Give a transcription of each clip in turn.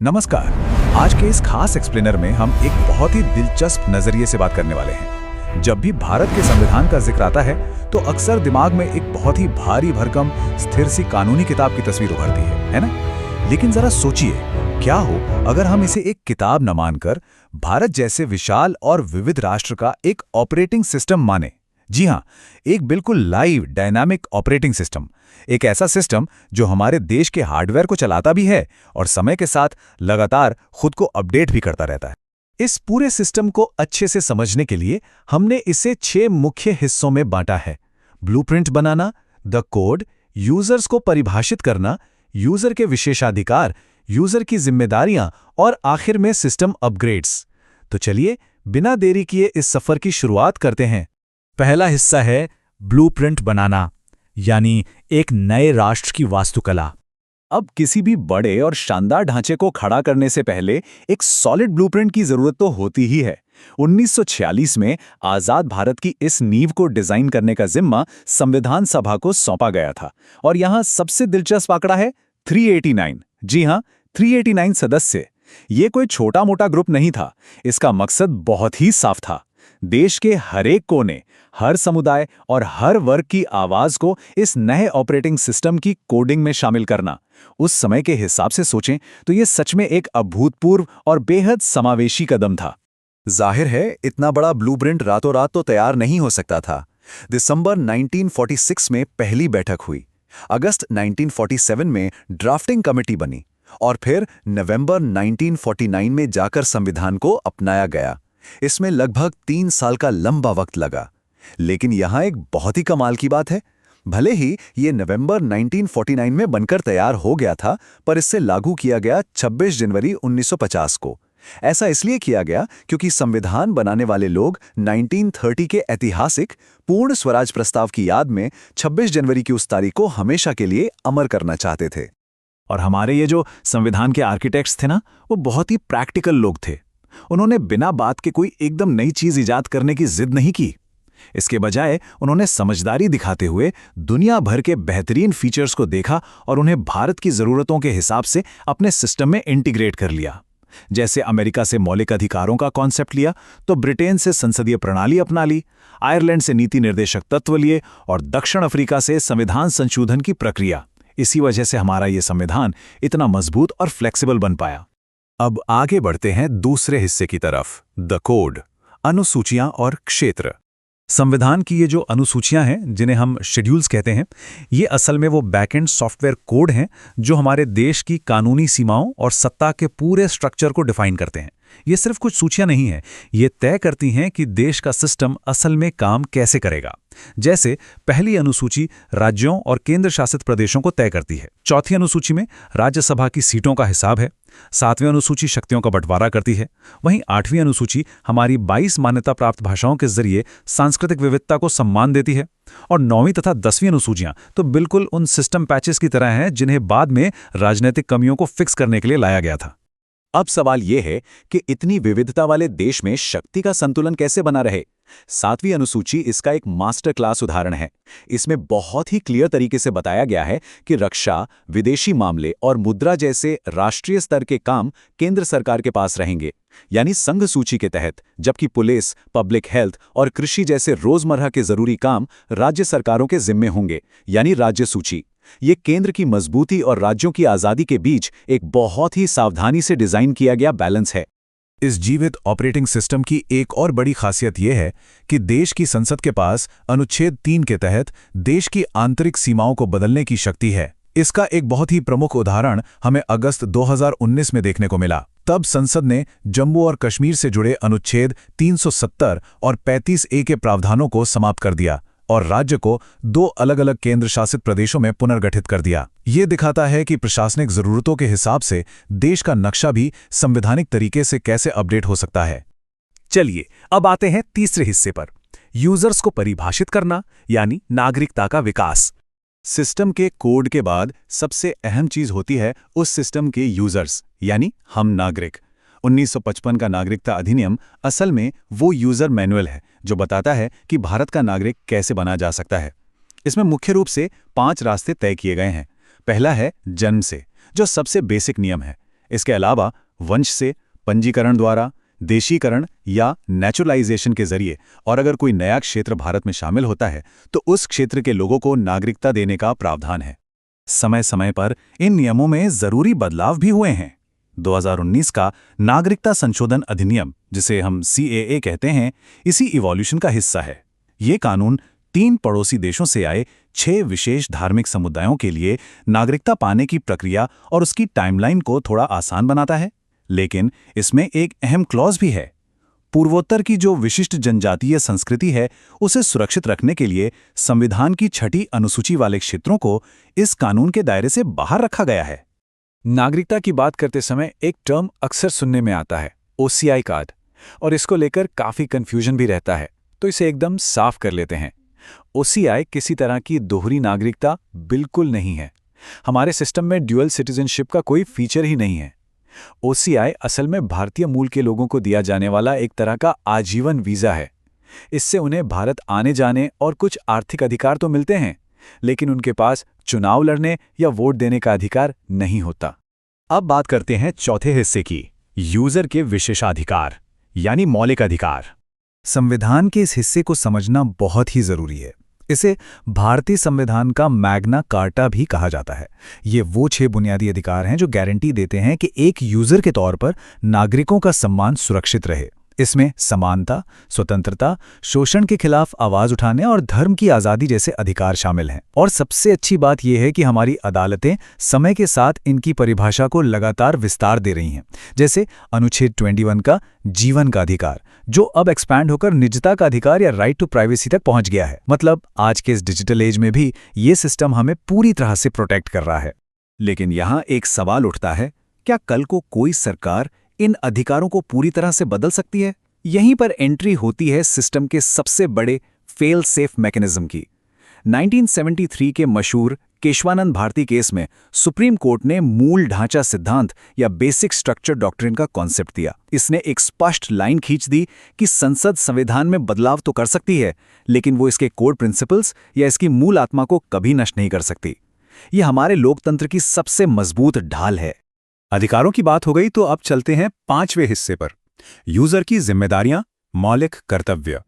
नमस्कार। आज के इस खास एक्सप्लेनर में हम एक बहुत ही दिलचस्प नजरिए से बात करने वाले हैं। जब भी भारत के संविधान का जिक्र आता है तो अक्सर दिमाग में एक बहुत ही भारी भरकम स्थिर सी कानूनी किताब की तस्वीर उभरती है ना? लेकिन जरा सोचिए, क्या हो अगर हम इसे एक किताब न मानकर भारत जैसे विशाल और विविध राष्ट्र का एक ऑपरेटिंग सिस्टम माने। जी हाँ, एक बिल्कुल लाइव डायनामिक ऑपरेटिंग सिस्टम, एक ऐसा सिस्टम जो हमारे देश के हार्डवेयर को चलाता भी है और समय के साथ लगातार खुद को अपडेट भी करता रहता है। इस पूरे सिस्टम को अच्छे से समझने के लिए हमने इसे 6 मुख्य हिस्सों में बांटा है। Blueprint banana, the code, users को परिभाषित करना, यूजर के विशेषाधिकार, यूजर की जिम्मेदारियां और आखिर में सिस्टम अपग्रेड्स। तो चलिए बिना देरी किए इस सफर की शुरुआत करते हैं। पहला हिस्सा है ब्लूप्रिंट बनाना, यानी एक नए राष्ट्र की वास्तुकला। अब किसी भी बड़े और शानदार ढांचे को खड़ा करने से पहले एक सॉलिड ब्लूप्रिंट की जरूरत तो होती ही है। 1946 में आजाद भारत की इस नींव को डिजाइन करने का जिम्मा संविधान सभा को सौंपा गया था। और यहां सबसे दिलचस्प आंकड़ा है 389। जी हां, 389 सदस्य। ये कोई छोटा मोटा ग्रुप नहीं था। इसका मकसद बहुत ही साफ था, देश के हर एक कोने, हर समुदाय और हर वर्ग की आवाज को इस नए ऑपरेटिंग सिस्टम की कोडिंग में शामिल करना। उस समय के हिसाब से सोचें तो यह सच में एक अभूतपूर्व और बेहद समावेशी कदम था। जाहिर है, इतना बड़ा ब्लूप्रिंट रातों रात तो तैयार नहीं हो सकता था। दिसंबर 1946 में पहली बैठक हुई, अगस्त 1947 में ड्राफ्टिंग कमेटी बनी और फिर नवंबर 1949 में जाकर संविधान को अपनाया गया। इसमें लगभग 3 साल का लंबा वक्त लगा। लेकिन यहां एक बहुत ही कमाल की बात है, भले ही ये नवंबर 1949 में बनकर तैयार हो गया था, पर इससे लागू किया गया 26 जनवरी 1950 को। ऐसा इसलिए किया गया क्योंकि संविधान बनाने वाले लोग 1930 के ऐतिहासिक पूर्ण स्वराज प्रस्ताव की याद में 26 जनवरी की उस तारीख को हमेशा के लिए अमर करना चाहते थे। और हमारे ये जो संविधान के आर्किटेक्ट्स थे ना, वो बहुत ही प्रैक्टिकल लोग थे। उन्होंने बिना बात के कोई एकदम नई चीज इजाद करने की जिद नहीं की। इसके बजाय उन्होंने समझदारी दिखाते हुए दुनिया भर के बेहतरीन फीचर्स को देखा और उन्हें भारत की जरूरतों के हिसाब से अपने सिस्टम में इंटीग्रेट कर लिया। जैसे अमेरिका से मौलिक अधिकारों का कॉन्सेप्ट लिया, तो ब्रिटेन से संसदीय प्रणाली अपना ली, आयरलैंड से नीति निर्देशक तत्व लिए और दक्षिण अफ्रीका से संविधान संशोधन की प्रक्रिया। इसी वजह से हमारा ये संविधान इतना मजबूत और फ्लेक्सिबल बन पाया। अब आगे बढ़ते हैं दूसरे हिस्से की तरफ, द कोड, अनुसूचियां और क्षेत्र। संविधान की ये जो अनुसूचियां हैं, जिन्हें हम शेड्यूल्स कहते हैं, ये असल में वो बैकएंड सॉफ्टवेयर कोड हैं जो हमारे देश की कानूनी सीमाओं और सत्ता के पूरे स्ट्रक्चर को डिफाइन करते हैं। ये सिर्फ कुछ सूचियां नहीं हैं, ये तय करती हैं कि देश का सिस्टम असल में काम कैसे करेगा। जैसे पहली अनुसूची राज्यों और केंद्र शासित प्रदेशों को तय करती है। चौथी अनुसूची में राज्यसभा की सीटों का हिसाब है। 7वीं अनुसूची शक्तियों का बंटवारा करती है। वहीं 8वीं अनुसूची हमारी 22 मान्यता प्राप्त भाषाओं के जरिए सांस्कृतिक विविधता को सम्मान देती है। और 9वीं तथा 10वीं अनुसूचियां तो बिल्कुल उन सिस्टम पैचेस की तरह हैं जिन्हें बाद में राजनीतिक कमियों को फिक्स करने के लिए लाया गया था। अब सवाल यह है कि इतनी विविधता वाले देश में शक्ति का संतुलन कैसे बना रहे। 7वीं अनुसूची इसका एक मास्टर क्लास उदाहरण है। इसमें बहुत ही क्लियर तरीके से बताया गया है कि रक्षा, विदेशी मामले और मुद्रा जैसे राष्ट्रीय स्तर के काम केंद्र सरकार के पास रहेंगे, यानी संघ सूची के तहत, जबकि पुलिस, पब्लिक हेल्थ और कृषि जैसे रोजमर्रा के जरूरी काम राज्य सरकारों के जिम्मे होंगे, यानी राज्य सूची। ये केंद्र की मजबूती और राज्यों की आजादी के बीच एक बहुत ही सावधानी से डिजाइन किया गया बैलेंस है। इस जीवित ऑपरेटिंग सिस्टम की एक और बड़ी खासियत यह है कि देश की संसद के पास अनुच्छेद 3 के तहत देश की आंतरिक सीमाओं को बदलने की शक्ति है। इसका एक बहुत ही प्रमुख उदाहरण हमें अगस्त 2019 में देखने को मिला। तब संसद ने जम्मू और कश्मीर से जुड़े अनुच्छेद 370 और 35A के प्रावधानों को समाप्त कर दिया और राज्य को 2 अलग-अलग केंद्र शासित प्रदेशों में पुनर्गठित कर दिया। ये दिखाता है कि प्रशासनिक जरूरतों के हिसाब से देश का नक्शा भी संवैधानिक तरीके से कैसे अपडेट हो सकता है। चलिए अब आते हैं तीसरे हिस्से पर, यूजर्स को परिभाषित करना, यानी नागरिकता का विकास। सिस्टम के कोड के बाद सबसे अहम चीज होती है उस सिस्टम के यूजर्स, यानी हम नागरिक। 1955 का नागरिकता अधिनियम असल में वो यूजर मैनुअल है जो बताता है कि भारत का नागरिक कैसे बना जा सकता है। इसमें मुख्य रूप से 5 रास्ते तय किए गए हैं। पहला है जन्म से, जो सबसे बेसिक नियम है। इसके अलावा वंश से, पंजीकरण द्वारा, देशीकरण या नेचुरलाइजेशन के जरिए, और अगर कोई नया क्षेत्र भारत में शामिल होता है तो उस क्षेत्र के लोगों को नागरिकता देने का प्रावधान है। समय समय पर इन नियमों में जरूरी बदलाव भी हुए हैं। 2019 का नागरिकता संशोधन अधिनियम, जिसे हम CAA कहते हैं, इसी इवोल्यूशन का हिस्सा है। ये कानून 3 पड़ोसी देशों से आए 6 विशेष धार्मिक समुदायों के लिए नागरिकता पाने की प्रक्रिया और उसकी टाइमलाइन को थोड़ा आसान बनाता है। लेकिन इसमें एक अहम क्लॉज भी है। पूर्वोत्तर की जो विशिष्ट जनजातीय संस्कृति है, उसे सुरक्षित रखने के लिए संविधान की 6ठी अनुसूची वाले क्षेत्रों को इस कानून के दायरे से बाहर रखा गया है। नागरिकता की बात करते समय एक टर्म अक्सर सुनने में आता है, OCI कार्ड, और इसको लेकर काफी कंफ्यूजन भी रहता है, तो इसे एकदम साफ कर लेते हैं। OCI किसी तरह की दोहरी नागरिकता बिल्कुल नहीं है। हमारे सिस्टम में ड्यूअल सिटीजनशिप का कोई फीचर ही नहीं है। OCI असल में भारतीय मूल के लोगों को दिया जाने वाला एक तरह का आजीवन वीजा है। इससे उन्हें भारत आने जाने और कुछ आर्थिक अधिकार तो मिलते हैं, लेकिन उनके पास चुनाव लड़ने या वोट देने का अधिकार नहीं होता। अब बात करते हैं चौथे हिस्से की, यूजर के विशेषाधिकार यानी मौलिक अधिकार। संविधान के इस हिस्से को समझना बहुत ही जरूरी है। इसे भारतीय संविधान का मैग्ना कार्टा भी कहा जाता है। ये वो 6 बुनियादी अधिकार हैं जो गारंटी देते हैं कि एक यूजर के तौर पर नागरिकों का सम्मान सुरक्षित रहे। इसमें समानता, स्वतंत्रता, शोषण के खिलाफ आवाज उठाने और धर्म की आज़ादी जैसे अधिकार शामिल हैं। और सबसे अच्छी बात यह है कि हमारी अदालतें समय के साथ इनकी परिभाषा को लगातार विस्तार दे रही हैं। जैसे अनुच्छेद 21 का जीवन का अधिकार, जो अब एक्सपैंड होकर निजता का अधिकार या राइट टू प्राइवेसी तक पहुंच गया है। मतलब आज के इस डिजिटल एज में भी ये सिस्टम हमें पूरी तरह से प्रोटेक्ट कर रहा है। लेकिन यहाँ एक सवाल उठता है, क्या कल को कोई सरकार इन अधिकारों को पूरी तरह से बदल सकती है? यहीं पर एंट्री होती है सिस्टम के सबसे बड़े फेल सेफ मैकेनिज्म की। 1973 के मशहूर केशवानंद भारती केस में सुप्रीम कोर्ट ने मूल ढांचा सिद्धांत या बेसिक स्ट्रक्चर डॉक्ट्रिन का कॉन्सेप्ट दिया। इसने एक स्पष्ट लाइन खींच दी कि संसद संविधान में बदलाव तो कर सकती है, लेकिन वो इसके कोर प्रिंसिपल्स या इसकी मूल आत्मा को कभी नष्ट नहीं कर सकती। ये हमारे लोकतंत्र की सबसे मजबूत ढाल है। अधिकारों की बात हो गई तो अब चलते हैं 5वें हिस्से पर, यूजर की जिम्मेदारियां, मौलिक कर्तव्य।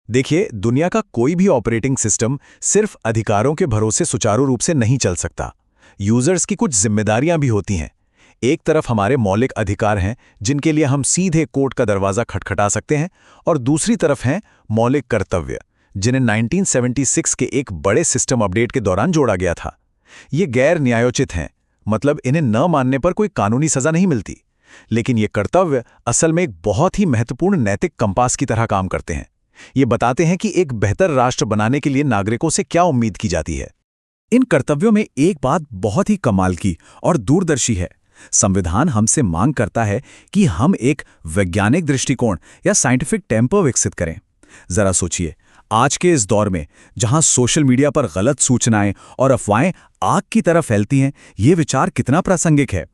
देखिए, दुनिया का कोई भी ऑपरेटिंग सिस्टम सिर्फ अधिकारों के भरोसे सुचारू रूप से नहीं चल सकता। यूजर्स की कुछ जिम्मेदारियां भी होती हैं। एक तरफ हमारे मौलिक अधिकार हैं, जिनके लिए हम सीधे कोर्ट का दरवाजा खटखटा सकते हैं, और दूसरी तरफ हैं मौलिक कर्तव्य, जिन्हें 1976 के एक बड़े सिस्टम अपडेट के दौरान जोड़ा गया था। ये गैर न्यायोचित हैं, मतलब इन्हें न मानने पर कोई कानूनी सजा नहीं मिलती। लेकिन ये कर्तव्य असल में एक बहुत ही महत्वपूर्ण नैतिक कंपास की तरह काम करते हैं। ये बताते हैं कि एक बेहतर राष्ट्र बनाने के लिए नागरिकों से क्या उम्मीद की जाती है। इन कर्तव्यों में एक बात बहुत ही कमाल की और दूरदर्शी है। संविधान हमसे मांग करता है कि हम एक वैज्ञानिक दृष्टिकोण या साइंटिफिक टेम्पर विकसित करें। जरा सोचिए, आज के इस दौर में जहां सोशल मीडिया पर गलत सूचनाएं और अफवाहें आग की तरह फैलती हैं, ये विचार कितना प्रासंगिक है।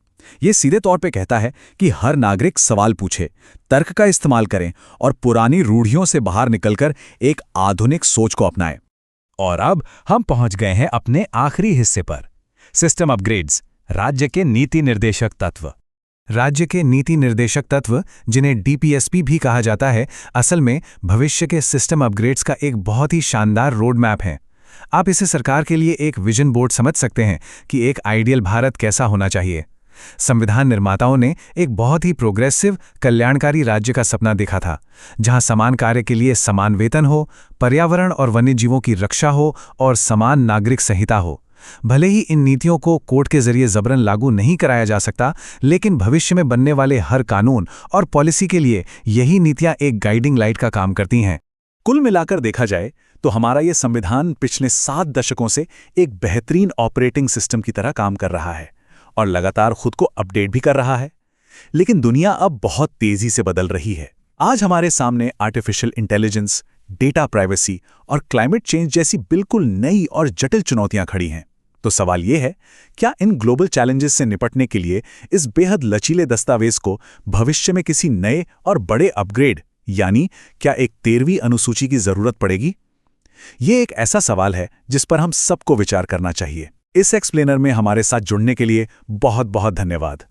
ये सीधे तौर पे कहता है कि हर नागरिक सवाल पूछे, तर्क का इस्तेमाल करें और पुरानी रूढ़ियों से बाहर निकलकर एक आधुनिक सोच को अपनाएं। और अब हम पहुंच गए हैं अपने आखिरी हिस्से पर, सिस्टम अपग्रेड्स, राज्य के नीति निर्देशक तत्व। राज्य के नीति निर्देशक तत्व, जिन्हें DPSP भी कहा जाता है, असल में भविष्य के सिस्टम अपग्रेड्स का एक बहुत ही शानदार रोड मैप है। आप इसे सरकार के लिए एक विजन बोर्ड समझ सकते हैं कि एक आइडियल भारत कैसा होना चाहिए। संविधान निर्माताओं ने एक बहुत ही प्रोग्रेसिव, कल्याणकारी राज्य का सपना देखा था, जहां समान कार्य के लिए समान वेतन हो, पर्यावरण और वन्यजीवों की रक्षा हो और समान नागरिक संहिता हो। भले ही इन नीतियों को कोर्ट के जरिए जबरन लागू नहीं कराया जा सकता, लेकिन भविष्य में बनने वाले हर कानून और पॉलिसी के लिए यही नीतियां एक गाइडिंग लाइट का काम करती हैं। कुल मिलाकर देखा जाए तो हमारा ये संविधान पिछले 7 दशकों से एक बेहतरीन ऑपरेटिंग सिस्टम की तरह काम कर रहा है और लगातार खुद को अपडेट भी कर रहा है। लेकिन दुनिया अब बहुत तेजी से बदल रही है। आज हमारे सामने आर्टिफिशियल इंटेलिजेंस, डेटा प्राइवेसी और क्लाइमेट चेंज जैसी बिल्कुल नई और जटिल चुनौतियां खड़ी हैं। तो सवाल यह है, क्या इन ग्लोबल चैलेंजेस से निपटने के लिए इस बेहद लचीले दस्तावेज को भविष्य में किसी नए और बड़े अपग्रेड, यानी क्या एक 13वीं अनुसूची की जरूरत पड़ेगी? ये एक ऐसा सवाल है जिस पर हम सबको विचार करना चाहिए। इस एक्सप्लेनर में हमारे साथ जुड़ने के लिए बहुत बहुत धन्यवाद।